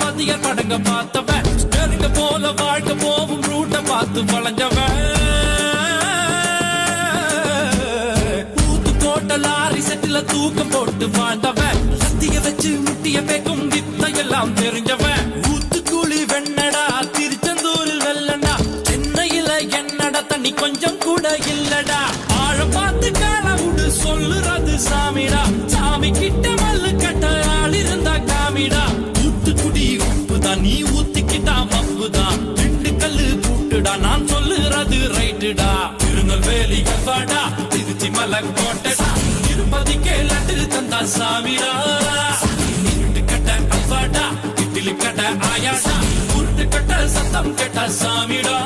வாத்தியார் படங்க பார்த்தவன் ஸ்டேரிங்க போல வாழ்க்கை போவும் ரூட்ட பார்த்து வளைஞ்சவன் ஊத்து கோட்ட லாரி செட்டில தூக்கம் போட்டு வாழ்ந்தவன் சத்திய வச்சு முட்டிய பேக்கும் வித்தையெல்லாம் தெரிஞ்சவன் ஊத்துக்குழி வெண்ணடா திருச்செந்தூரில் வெள்ளடா சென்னையில என்னடா தண்ணி கொஞ்சம் கூட இல்லடா ஆழ பார்த்து காலவுடு சொல்லுறது சாமிடா சாமி கிட்ட மல்லு கட்ட ஆள் இருந்தா காமிடா ஊத்துக்குடி உப்புதான் நீ ஊத்திக்கிட்டா மப்புதான் ரெண்டு கல்லு கூட்டுடா நான் சொல்லுறது ரைட்டுடா திருநெல்வேலி கல்வாடா திருச்சி மலை கோட்டடா திருப்பதிக்கே லட்டு தந்தா சாமிடா இருட்டு கட்ட கல்வாடா இட்லி கட்ட ஆயாடா உருட்டு கட்ட சத்தம் கெட்ட சாமிடா